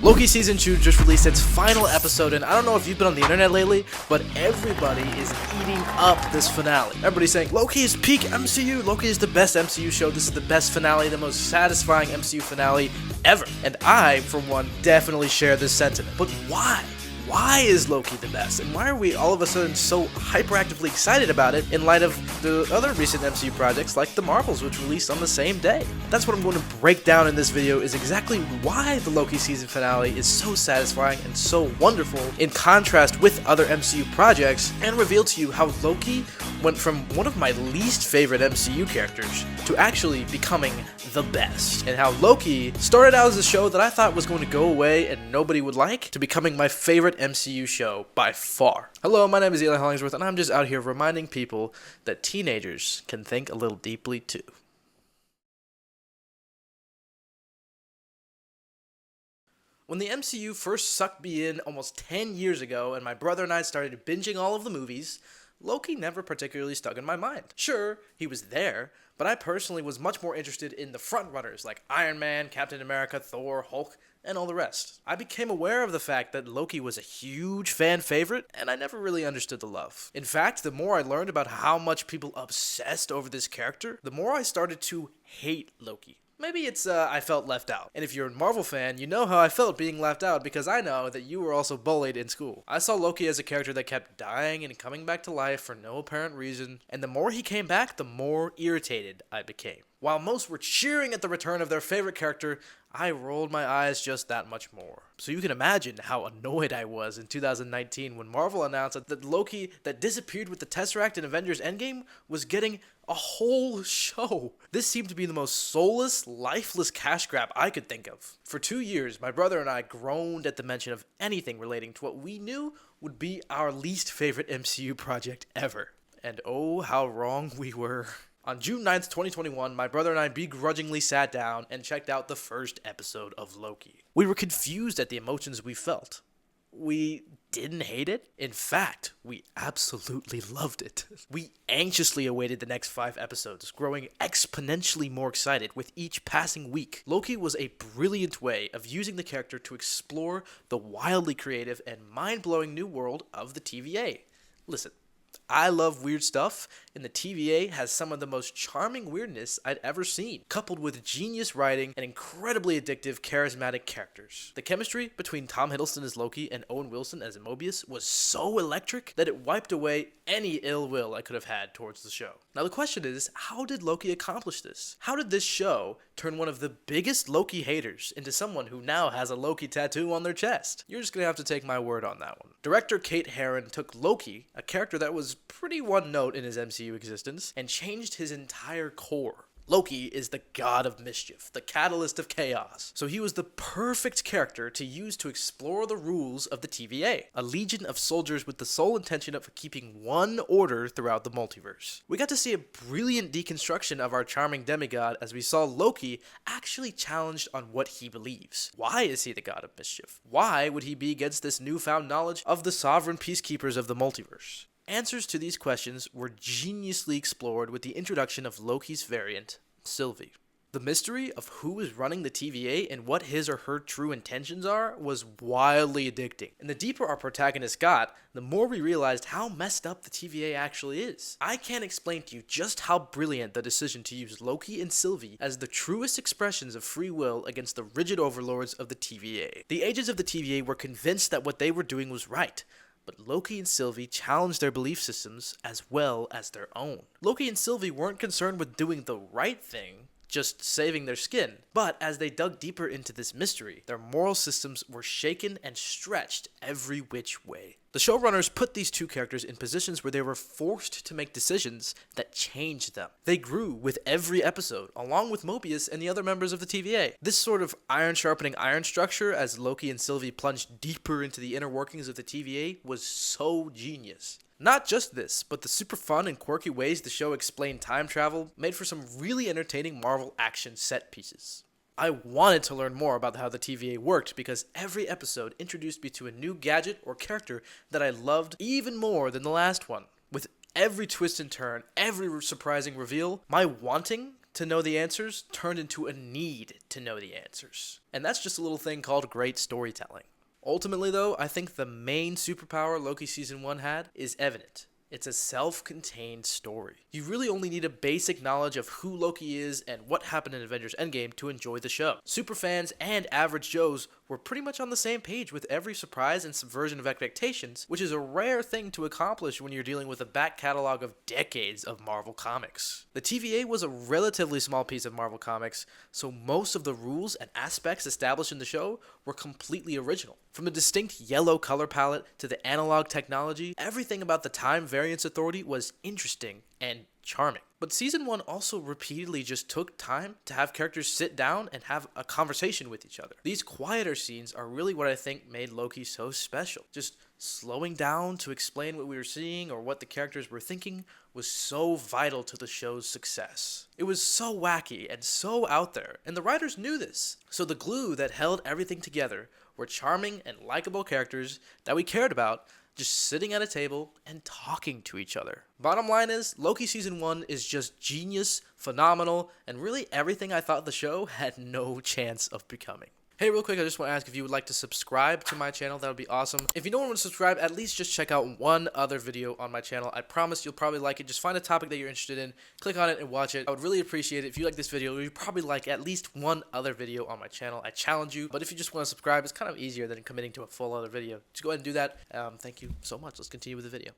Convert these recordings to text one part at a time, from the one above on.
Loki Season 2 just released its final episode, and I don't know if you've been on the internet lately, but everybody is eating up this finale. Everybody's saying, Loki is peak MCU, Loki is the best MCU show, this is the best finale, the most satisfying MCU finale ever. And I, for one, definitely share this sentiment. But why? Why is Loki the best? And why are we all of a sudden so hyperactively excited about it in light of the other recent MCU projects like The Marvels, which released on the same day? That's what I'm going to break down in this video, is exactly why the Loki season finale is so satisfying and so wonderful in contrast with other MCU projects, and reveal to you how Loki went from one of my least favorite MCU characters to actually becoming the best, and how Loki started out as a show that I thought was going to go away and nobody would like, to becoming my favorite MCU show by far. Hello, my name is Eli Hollingsworth, and I'm just out here reminding people that teenagers can think a little deeply too. When the MCU first sucked me in almost 10 years ago and my brother and I started binging all of the movies, Loki never particularly stuck in my mind. Sure, he was there, but I personally was much more interested in the frontrunners like Iron Man, Captain America, Thor, Hulk, and all the rest. I became aware of the fact that Loki was a huge fan favorite, and I never really understood the love. In fact, the more I learned about how much people obsessed over this character, the more I started to hate Loki. Maybe it's I felt left out. And if you're a Marvel fan, you know how I felt being left out, because I know that you were also bullied in school. I saw Loki as a character that kept dying and coming back to life for no apparent reason, and the more he came back, the more irritated I became. While most were cheering at the return of their favorite character, I rolled my eyes just that much more. So you can imagine how annoyed I was in 2019 when Marvel announced that Loki that disappeared with the Tesseract in Avengers Endgame was getting a whole show. This seemed to be the most soulless, lifeless cash grab I could think of. For 2 years, my brother and I groaned at the mention of anything relating to what we knew would be our least favorite MCU project ever. And oh, how wrong we were. On June 9th, 2021, my brother and I begrudgingly sat down and checked out the first episode of Loki. We were confused at the emotions we felt. We didn't hate it. In fact, we absolutely loved it. We anxiously awaited the next 5 episodes, growing exponentially more excited with each passing week. Loki was a brilliant way of using the character to explore the wildly creative and mind-blowing new world of the TVA. Listen, I love weird stuff, and the TVA has some of the most charming weirdness I'd ever seen, coupled with genius writing and incredibly addictive, charismatic characters. The chemistry between Tom Hiddleston as Loki and Owen Wilson as Mobius was so electric that it wiped away any ill will I could have had towards the show. Now the question is, how did Loki accomplish this? How did this show turn one of the biggest Loki haters into someone who now has a Loki tattoo on their chest? You're just gonna have to take my word on that one. Director Kate Herron took Loki, a character that was pretty one note in his MCU existence, and changed his entire core. Loki is the god of mischief, the catalyst of chaos, so he was the perfect character to use to explore the rules of the TVA, a legion of soldiers with the sole intention of keeping one order throughout the multiverse. We got to see a brilliant deconstruction of our charming demigod as we saw Loki actually challenged on what he believes. Why is he the god of mischief? Why would he be against this newfound knowledge of the sovereign peacekeepers of the multiverse? Answers to these questions were geniusly explored with the introduction of Loki's variant, Sylvie. The mystery of who is running the TVA and what his or her true intentions are was wildly addicting. And the deeper our protagonist got, the more we realized how messed up the TVA actually is. I can't explain to you just how brilliant the decision to use Loki and Sylvie as the truest expressions of free will against the rigid overlords of the TVA. The agents of the TVA were convinced that what they were doing was right, but Loki and Sylvie challenged their belief systems as well as their own. Loki and Sylvie weren't concerned with doing the right thing, just saving their skin, but as they dug deeper into this mystery, their moral systems were shaken and stretched every which way. The showrunners put these two characters in positions where they were forced to make decisions that changed them. They grew with every episode, along with Mobius and the other members of the TVA. This sort of iron sharpening iron structure as Loki and Sylvie plunged deeper into the inner workings of the TVA was so genius. Not just this, but the super fun and quirky ways the show explained time travel made for some really entertaining Marvel action set pieces. I wanted to learn more about how the TVA worked because every episode introduced me to a new gadget or character that I loved even more than the last one. With every twist and turn, every surprising reveal, my wanting to know the answers turned into a need to know the answers. And that's just a little thing called great storytelling. Ultimately, though, I think the main superpower Loki Season 1 had is evident. It's a self-contained story. You really only need a basic knowledge of who Loki is and what happened in Avengers Endgame to enjoy the show. Superfans and average Joes were pretty much on the same page with every surprise and subversion of expectations, which is a rare thing to accomplish when you're dealing with a back catalog of decades of Marvel Comics. The TVA was a relatively small piece of Marvel Comics, so most of the rules and aspects established in the show were completely original. From the distinct yellow color palette to the analog technology, everything about the Time Variance Authority was interesting and charming. But Season 1 also repeatedly just took time to have characters sit down and have a conversation with each other. These quieter scenes are really what I think made Loki so special. Just slowing down to explain what we were seeing or what the characters were thinking was so vital to the show's success. It was so wacky and so out there, and the writers knew this. So the glue that held everything together were charming and likable characters that we cared about, just sitting at a table and talking to each other. Bottom line is, Loki Season 1 is just genius, phenomenal, and really everything I thought the show had no chance of becoming. Hey, real quick, I just want to ask if you would like to subscribe to my channel. That would be awesome. If you don't want to subscribe, at least just check out one other video on my channel. I promise you'll probably like it. Just find a topic that you're interested in, click on it, and watch it. I would really appreciate it if you like this video. You'd probably like at least one other video on my channel. I challenge you. But if you just want to subscribe, it's kind of easier than committing to a full other video. Just go ahead and do that. Thank you so much. Let's continue with the video.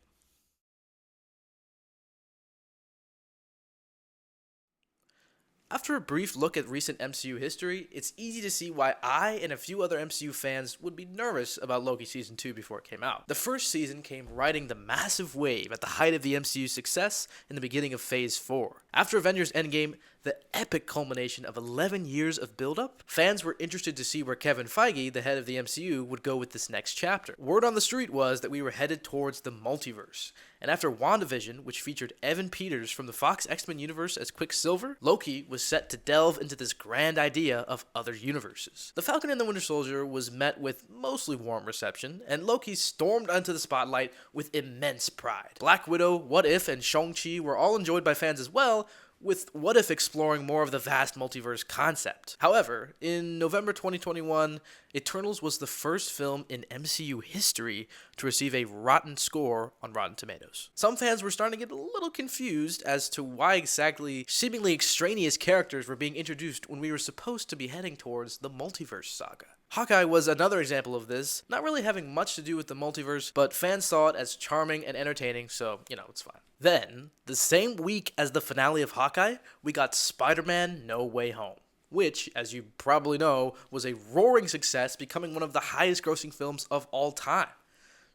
After a brief look at recent MCU history, it's easy to see why I and a few other MCU fans would be nervous about Loki Season 2 before it came out. The first season came riding the massive wave at the height of the MCU's success in the beginning of Phase 4. After Avengers Endgame, the epic culmination of 11 years of build-up, fans were interested to see where Kevin Feige, the head of the MCU, would go with this next chapter. Word on the street was that we were headed towards the multiverse. And after WandaVision, which featured Evan Peters from the Fox X-Men universe as Quicksilver, Loki was set to delve into this grand idea of other universes. The Falcon and the Winter Soldier was met with mostly warm reception, and Loki stormed onto the spotlight with immense pride. Black Widow, What If, and Shang-Chi were all enjoyed by fans as well, with What If exploring more of the vast multiverse concept. However, in November 2021, Eternals was the first film in MCU history to receive a rotten score on Rotten Tomatoes. Some fans were starting to get a little confused as to why exactly seemingly extraneous characters were being introduced when we were supposed to be heading towards the multiverse saga. Hawkeye was another example of this, not really having much to do with the multiverse, but fans saw it as charming and entertaining, so, it's fine. Then, the same week as the finale of Hawkeye, we got Spider-Man No Way Home, which, as you probably know, was a roaring success, becoming one of the highest grossing films of all time.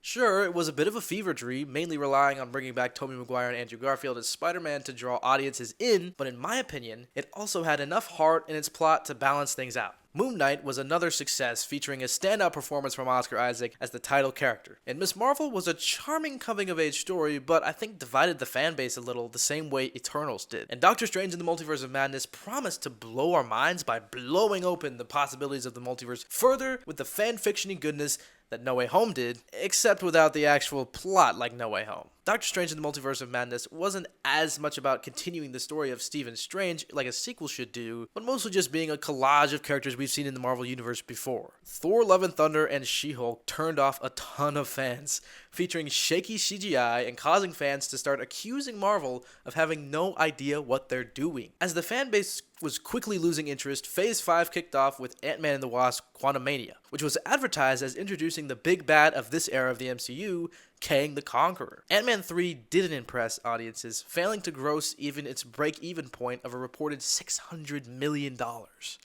Sure, it was a bit of a fever dream, mainly relying on bringing back Tobey Maguire and Andrew Garfield as Spider-Man to draw audiences in, but in my opinion, it also had enough heart in its plot to balance things out. Moon Knight was another success, featuring a standout performance from Oscar Isaac as the title character. And Ms. Marvel was a charming coming-of-age story, but I think divided the fan base a little the same way Eternals did. And Doctor Strange in the Multiverse of Madness promised to blow our minds by blowing open the possibilities of the multiverse further with the fan-fiction-y goodness that No Way Home did, except without the actual plot like No Way Home. Doctor Strange in the Multiverse of Madness wasn't as much about continuing the story of Stephen Strange like a sequel should do, but mostly just being a collage of characters we've seen in the Marvel Universe before. Thor Love and Thunder and She-Hulk turned off a ton of fans, featuring shaky CGI and causing fans to start accusing Marvel of having no idea what they're doing. As the fan base was quickly losing interest, Phase 5 kicked off with Ant-Man and the Wasp: Quantumania, which was advertised as introducing the big bad of this era of the MCU, Kang the Conqueror. Ant-Man 3 didn't impress audiences, failing to gross even its break-even point of a reported $600 million.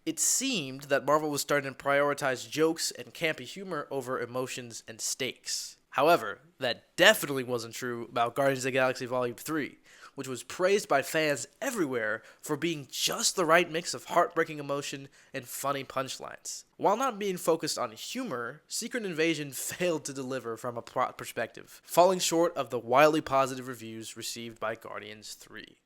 It seemed that Marvel was starting to prioritize jokes and campy humor over emotions and stakes. However, that definitely wasn't true about Guardians of the Galaxy Volume 3, which was praised by fans everywhere for being just the right mix of heartbreaking emotion and funny punchlines. While not being focused on humor, Secret Invasion failed to deliver from a plot perspective, falling short of the wildly positive reviews received by Guardians 3.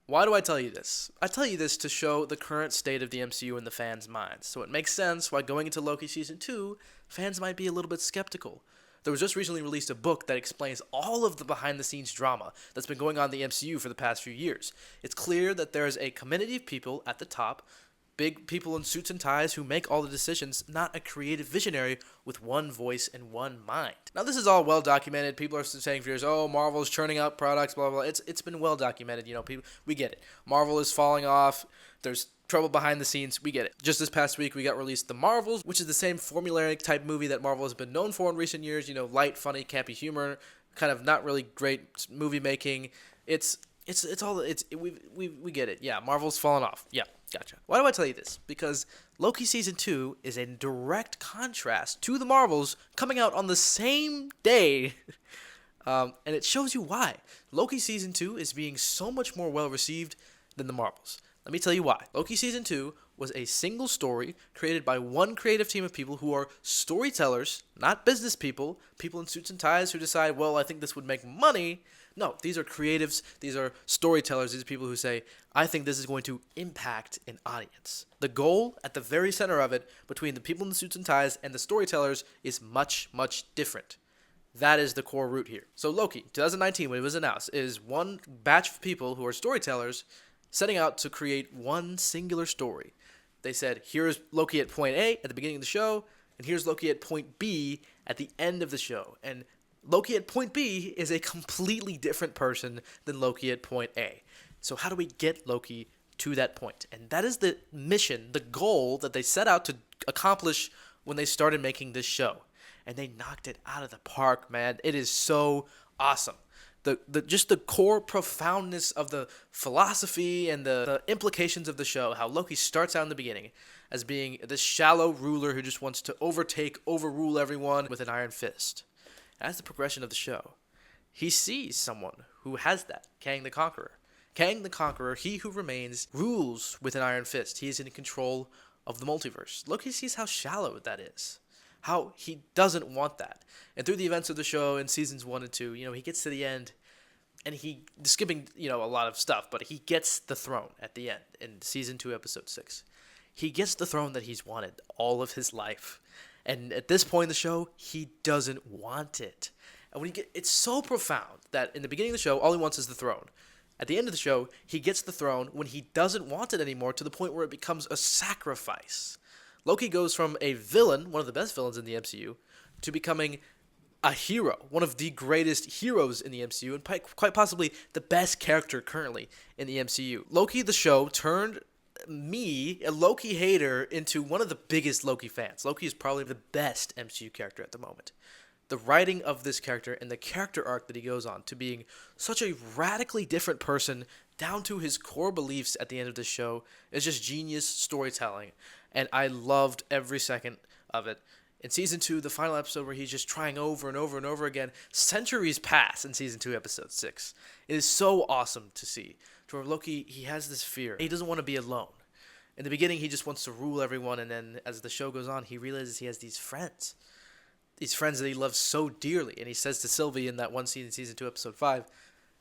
Why do I tell you this? I tell you this to show the current state of the MCU in the fans' minds, so it makes sense why going into Loki Season 2, fans might be a little bit skeptical. There was just recently released a book that explains all of the behind-the-scenes drama that's been going on in the MCU for the past few years. It's clear that there is a community of people at the top, big people in suits and ties who make all the decisions, not a creative visionary with one voice and one mind. Now, this is all well documented. People are saying for years, oh, Marvel's churning out products, blah, blah, blah. It's been well documented. People, we get it. Marvel is falling off. There's trouble behind the scenes. We get it. Just this past week, we got released The Marvels, which is the same formulaic type movie that Marvel has been known for in recent years. Light, funny, campy humor, kind of not really great movie making. We get it. Yeah, Marvel's fallen off. Yeah, gotcha. Why do I tell you this? Because Loki Season 2 is in direct contrast to the Marvels coming out on the same day. And it shows you why. Loki Season 2 is being so much more well received than the Marvels. Let me tell you why. Loki Season 2 was a single story created by one creative team of people who are storytellers, not business people in suits and ties who decide, well, I think this would make money. No, these are creatives, these are storytellers, these are people who say, I think this is going to impact an audience. The goal at the very center of it, between the people in the suits and ties and the storytellers, is much, much different. That is the core root here. So Loki, 2019, when it was announced, is one batch of people who are storytellers setting out to create one singular story. They said, here's Loki at point A at the beginning of the show, and here's Loki at point B at the end of the show. And Loki at point B is a completely different person than Loki at point A. So how do we get Loki to that point? And that is the mission, the goal that they set out to accomplish when they started making this show. And they knocked it out of the park, man. It is so awesome. Just the core profoundness of the philosophy and the implications of the show, how Loki starts out in the beginning as being this shallow ruler who just wants to overrule everyone with an iron fist. As the progression of the show, he sees someone who has that, Kang the Conqueror. Kang the Conqueror, he who remains, rules with an iron fist. He is in control of the multiverse. Loki sees how shallow that is, how he doesn't want that. And through the events of the show in seasons 1 and 2, he gets to the end, and skipping, a lot of stuff, but he gets the throne at the end in season 2, episode 6. He gets the throne that he's wanted all of his life. And at this point in the show, he doesn't want it. And it's so profound that in the beginning of the show, all he wants is the throne. At the end of the show, he gets the throne when he doesn't want it anymore, to the point where it becomes a sacrifice. Loki goes from a villain, one of the best villains in the MCU, to becoming a hero, one of the greatest heroes in the MCU, and quite possibly the best character currently in the MCU. Loki, the show, turned me, a Loki hater, into one of the biggest Loki fans. Loki is probably the best MCU character at the moment. The writing of this character and the character arc that he goes on to being such a radically different person down to his core beliefs at the end of the show is just genius storytelling, and I loved every second of it. In season 2, the final episode where he's just trying over and over and over again, centuries pass in season 2, episode 6. It is so awesome to see. To where Loki, he has this fear. He doesn't want to be alone. In the beginning, he just wants to rule everyone, and then as the show goes on, he realizes he has these friends. These friends that he loves so dearly. And he says to Sylvie in that one scene in season 2, episode 5,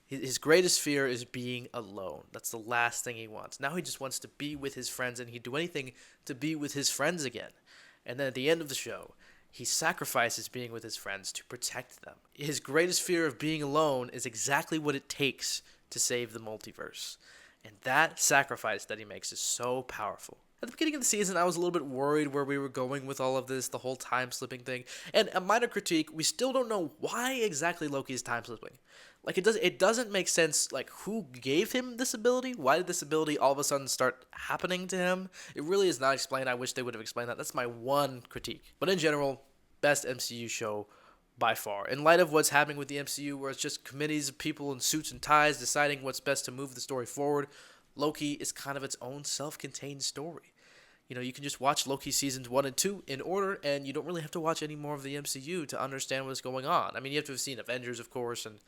his greatest fear is being alone. That's the last thing he wants. Now he just wants to be with his friends, and he'd do anything to be with his friends again. And then at the end of the show, he sacrifices being with his friends to protect them. His greatest fear of being alone is exactly what it takes to save the multiverse. And that sacrifice that he makes is so powerful. At the beginning of the season, I was a little bit worried where we were going with all of this, the whole time-slipping thing. And a minor critique, we still don't know why exactly Loki is time-slipping. It doesn't make sense, who gave him this ability? Why did this ability all of a sudden start happening to him? It really is not explained. I wish they would have explained that. That's my one critique. But in general, best MCU show by far. In light of what's happening with the MCU, where it's just committees of people in suits and ties deciding what's best to move the story forward, Loki is kind of its own self-contained story. You can just watch Loki seasons 1 and 2 in order, and you don't really have to watch any more of the MCU to understand what's going on. I mean, you have to have seen Avengers, of course, and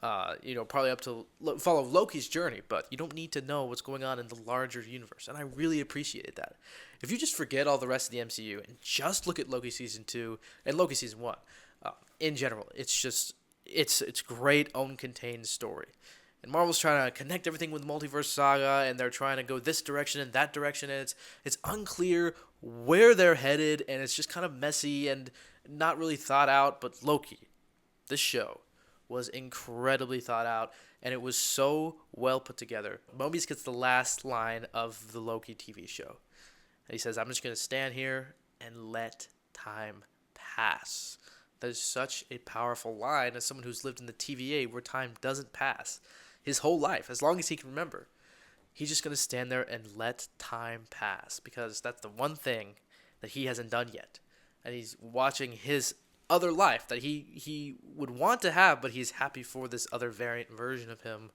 probably up to follow Loki's journey, but you don't need to know what's going on in the larger universe, and I really appreciated that. If you just forget all the rest of the MCU and just look at Loki Season 2 and Loki Season 1, in general, it's great own contained story. And Marvel's trying to connect everything with the multiverse saga, and they're trying to go this direction and that direction, and it's unclear where they're headed, and it's just kind of messy, and not really thought out, but Loki, this show, was incredibly thought out, and it was so well put together. Mobius gets the last line of the Loki TV show. And he says, "I'm just going to stand here and let time pass." That is such a powerful line as someone who's lived in the TVA where time doesn't pass his whole life, as long as he can remember. He's just going to stand there and let time pass because that's the one thing that he hasn't done yet. And he's watching his other life that he would want to have, but he's happy for this other variant version of him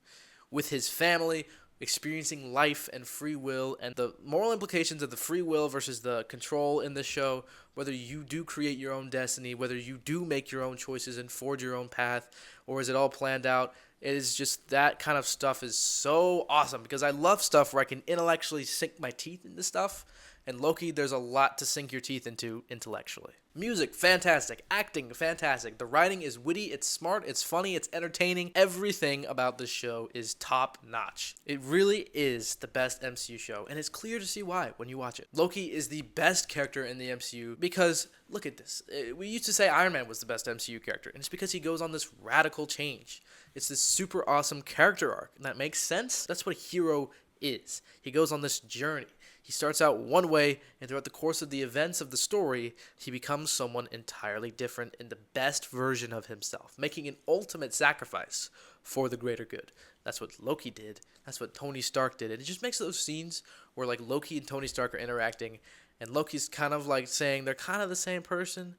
with his family, experiencing life and free will and the moral implications of the free will versus the control in this show, whether you do create your own destiny, whether you do make your own choices and forge your own path, or is it all planned out. It is just that kind of stuff is so awesome because I love stuff where I can intellectually sink my teeth into stuff. And Loki, there's a lot to sink your teeth into intellectually. Music, fantastic. Acting, fantastic. The writing is witty, it's smart, it's funny, it's entertaining. Everything about this show is top notch. It really is the best MCU show, and it's clear to see why when you watch it. Loki is the best character in the MCU because, look at this. We used to say Iron Man was the best MCU character, and it's because he goes on this radical change. It's this super awesome character arc, and that makes sense. That's what a hero is. He goes on this journey. He starts out one way, and throughout the course of the events of the story, he becomes someone entirely different in the best version of himself, making an ultimate sacrifice for the greater good. That's what Loki did. That's what Tony Stark did. And it just makes those scenes where like Loki and Tony Stark are interacting, and Loki's kind of like saying they're kind of the same person.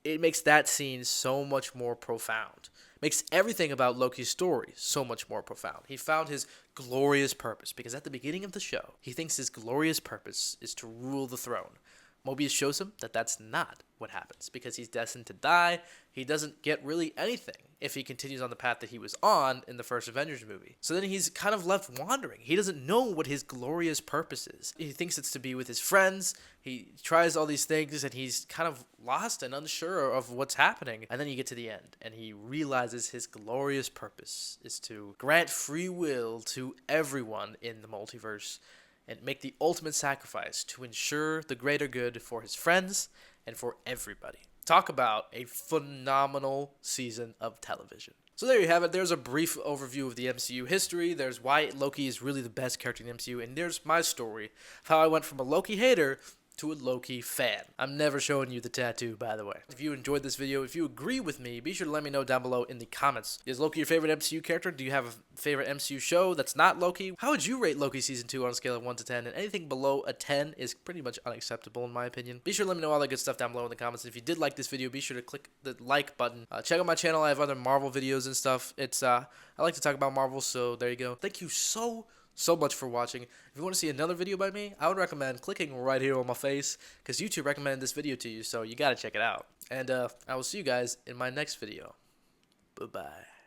It makes that scene so much more profound. Makes everything about Loki's story so much more profound. He found his glorious purpose because at the beginning of the show, he thinks his glorious purpose is to rule the throne. Mobius shows him that that's not what happens because he's destined to die. He doesn't get really anything if he continues on the path that he was on in the first Avengers movie. So then he's kind of left wandering. He doesn't know what his glorious purpose is. He thinks it's to be with his friends. He tries all these things and he's kind of lost and unsure of what's happening. And then you get to the end and he realizes his glorious purpose is to grant free will to everyone in the multiverse and make the ultimate sacrifice to ensure the greater good for his friends and for everybody. Talk about a phenomenal season of television. So there you have it. There's a brief overview of the MCU history. There's why Loki is really the best character in the MCU. And there's my story of how I went from a Loki hater to a Loki fan. I'm never showing you the tattoo, by the way. If you enjoyed this video, if you agree with me, be sure to let me know down below in the comments. Is Loki your favorite MCU character? Do you have a favorite MCU show that's not Loki? How would you rate Loki Season 2 on a scale of 1 to 10? And anything below a 10 is pretty much unacceptable in my opinion. Be sure to let me know all that good stuff down below in the comments. And if you did like this video, be sure to click the like button. Check out my channel. I have other Marvel videos and stuff. I like to talk about Marvel, so there you go. Thank you so much for watching. If you want to see another video by me, I would recommend clicking right here on my face because YouTube recommended this video to you, so you gotta check it out. And I will see you guys in my next video. Bye-bye.